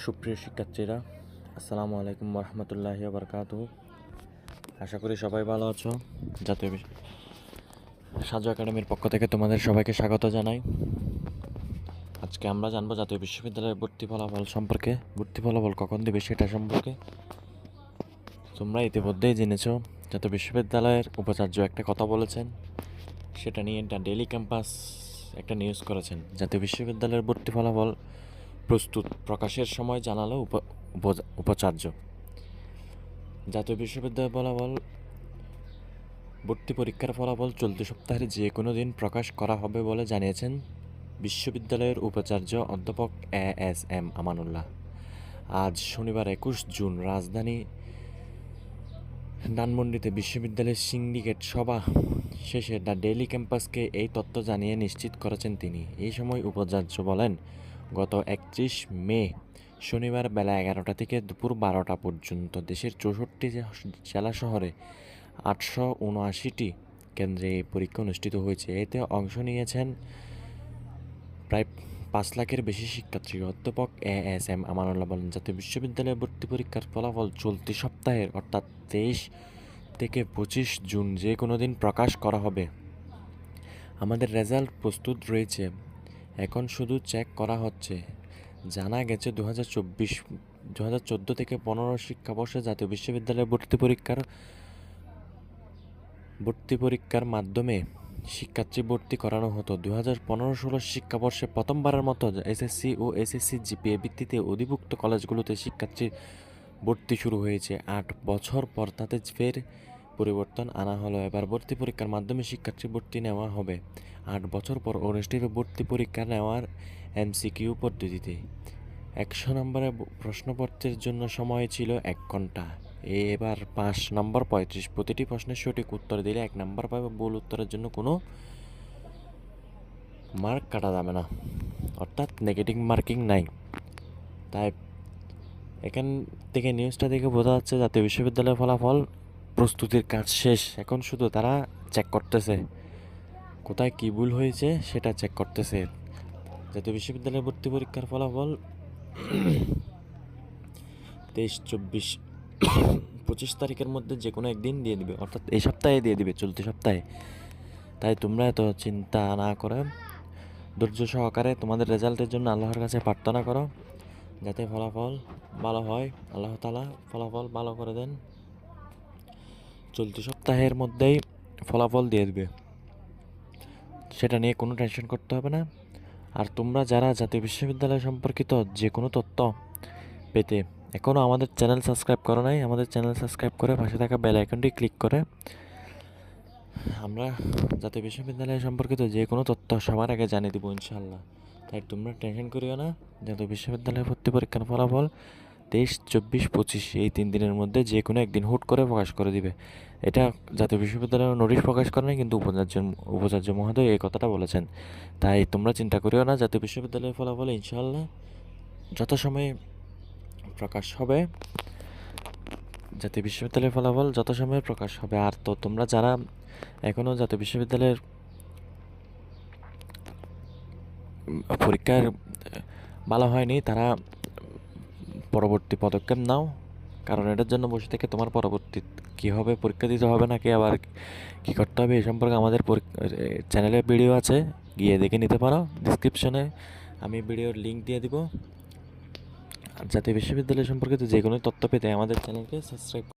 সুপ্রিয় শিক্ষার্থীরা, আসসালামু আলাইকুম রহমতুল্লাহি বারকাতুহু। আশা করি সবাই ভালো আছো। জাতীয় সাজু একাডেমির পক্ষ থেকে তোমাদের সবাইকে স্বাগত জানাই। আজকে আমরা জানবো জাতীয় বিশ্ববিদ্যালয়ের ভর্তি ফলাফল সম্পর্কে। ভর্তি ফলাফল কখন দেবে সেটা সম্পর্কে। তোমরা ইতিমধ্যেই জেনেছো জাতীয় বিশ্ববিদ্যালয়ের উপাচার্য একটা কথা বলেছেন, সেটা নিয়ে দ্য ডেইলি ক্যাম্পাস একটা নিউজ করেছেন। জাতীয় বিশ্ববিদ্যালয়ের ভর্তি ফলাফল প্রস্তুত, প্রকাশের সময় জানালো উপাচার্য। জাতীয় বিশ্ববিদ্যালয় ফলাফল ভর্তি পরীক্ষার ফলাফল চলতি সপ্তাহের যে কোনো দিন প্রকাশ করা হবে বলে জানিয়েছেন বিশ্ববিদ্যালয়ের উপাচার্য অধ্যাপক এএসএম আমানুল্লাহ। আজ শনিবার 21 জুন রাজধানী ধানমন্ডিতে বিশ্ববিদ্যালয়ের সিন্ডিকেট সভা শেষে দ্য ডেইলি ক্যাম্পাসকে এই তথ্য জানিয়ে নিশ্চিত করেছেন তিনি। এই সময় উপাচার্য বলেন, গত 31 মে শনিবার বেলা 11টা থেকে দুপুর 12টা পর্যন্ত দেশের 64 জেলা শহরে 879টি কেন্দ্রে এই পরীক্ষা অনুষ্ঠিত হয়েছে। এতে অংশ নিয়েছেন প্রায় 5 লাখের বেশি শিক্ষার্থী। অধ্যাপক এএসএম আমানুল্লাহ বলেন, জাতীয় বিশ্ববিদ্যালয়ে ভর্তি পরীক্ষার ফলাফল চলতি সপ্তাহের অর্থাৎ 23 থেকে 25 জুন যে কোনো দিন প্রকাশ করা হবে। আমাদের রেজাল্ট প্রস্তুত রয়েছে, এখন শুধু চেক করা হচ্ছে। জানা গেছে 2014 থেকে 15 শিক্ষাবর্ষে জাতীয় বিশ্ববিদ্যালয়ে ভর্তি পরীক্ষার মাধ্যমে শিক্ষার্থী ভর্তি করানো হতো। 2015-16 শিক্ষাবর্ষে প্রথমবারের মতো এসএসসি ও এসএসসি জিপিএ ভিত্তিতে অধিভুক্ত কলেজগুলোতে শিক্ষার্থী ভর্তি শুরু হয়েছে। 8 বছর পর তাতে ফের পরিবর্তন আনা হলো। এবার ভর্তি পরীক্ষার মাধ্যমে শিক্ষার্থী ভর্তি নেওয়া হবে 8 বছর পর অনুষ্ঠিত ভর্তি পরীক্ষা নেওয়ার এমসিকিউ পদ্ধতিতে। 100 নম্বরের প্রশ্নপত্রের জন্য সময় ছিল 1 ঘন্টা। এবার 5 নম্বর 35। প্রতিটি প্রশ্নের সঠিক উত্তর দিলে 1 নম্বর পাবে, ভুল উত্তরের জন্য কোনো মার্ক কাটা যাবে না, অর্থাৎ নেগেটিভ মার্কিং নাই। তাই এখান থেকে নিউজটা দেখে বোঝা যাচ্ছে জাতীয় বিশ্ববিদ্যালয়ের ফলাফল প্রস্তুতির কাজ শেষ। এখন শুধু তারা চেক করতেছে কোথায় কী ভুল হয়েছে, সেটা চেক করতেছে। জাতীয় বিশ্ববিদ্যালয়ের ভর্তি পরীক্ষার ফলাফল 23, 24, 25 তারিখের মধ্যে যে কোনো একদিন দিয়ে দিবে, অর্থাৎ এই সপ্তাহে দিয়ে দিবে, চলতি সপ্তাহে। তাই তোমরা এত চিন্তা না করে ধৈর্য সহকারে তোমাদের রেজাল্টের জন্য আল্লাহর কাছে প্রার্থনা করো, যাতে ফলাফল ভালো হয়। আল্লাহ তাআলা ফলাফল ভালো করে দেন। চলতি সপ্তাহের মধ্যেই ফলাফল দিয়ে দেবে, সেটা নিয়ে কোনো টেনশন করতে হবে না। আর তোমরা যারা জাতীয় বিশ্ববিদ্যালয় সম্পর্কিত যে কোনো তথ্য পেতে এখনও আমাদের চ্যানেল সাবস্ক্রাইব করো নাই, আমাদের চ্যানেল সাবস্ক্রাইব করে পাশে থাকা বেল আইকনটি ক্লিক করে আমরা জাতীয় বিশ্ববিদ্যালয় সম্পর্কিত যে কোনো তথ্য সবার আগে জানিয়ে দেবো ইনশাআল্লাহ। তাই তোমরা টেনশন করিও না। জাতীয় বিশ্ববিদ্যালয় ভর্তি পরীক্ষার ফলাফল 23, 24, 25 এই 3 দিনের মধ্যে যে কোনো একদিন হুট করে প্রকাশ করে দিবে। এটা জাতীয় বিশ্ববিদ্যালয়ের নোটিশ প্রকাশ করে নাই, কিন্তু উপাচার্য মহোদয় এই কথাটা বলেছেন। তাই তোমরা চিন্তা করিও না, জাতীয় বিশ্ববিদ্যালয়ের ফলাফল ইনশাআল্লাহ যথাসময়ে প্রকাশ হবে। জাতীয় বিশ্ববিদ্যালয়ের ফলাফল যথাসময়ে প্রকাশ হবে। আর তো তোমরা যারা এখনও জাতীয় বিশ্ববিদ্যালয়ের পরীক্ষার ভালো হয়নি, তারা পরবর্তী পদক্ষেপ নাও, কারণ এটার জন্য বসে থেকে তোমার পরবর্তী কী হবে, পরীক্ষা দিতে হবে নাকি আবার কী করতে হবে, এই সম্পর্কে আমাদের চ্যানেলে ভিডিও আছে, গিয়ে দেখে নিতে পারো। ডিসক্রিপশনে আমি ভিডিওর লিঙ্ক দিয়ে দিব। আর জাতীয় বিশ্ববিদ্যালয় সম্পর্কিত যে কোনো তথ্য পেতে আমাদের চ্যানেলকে সাবস্ক্রাইব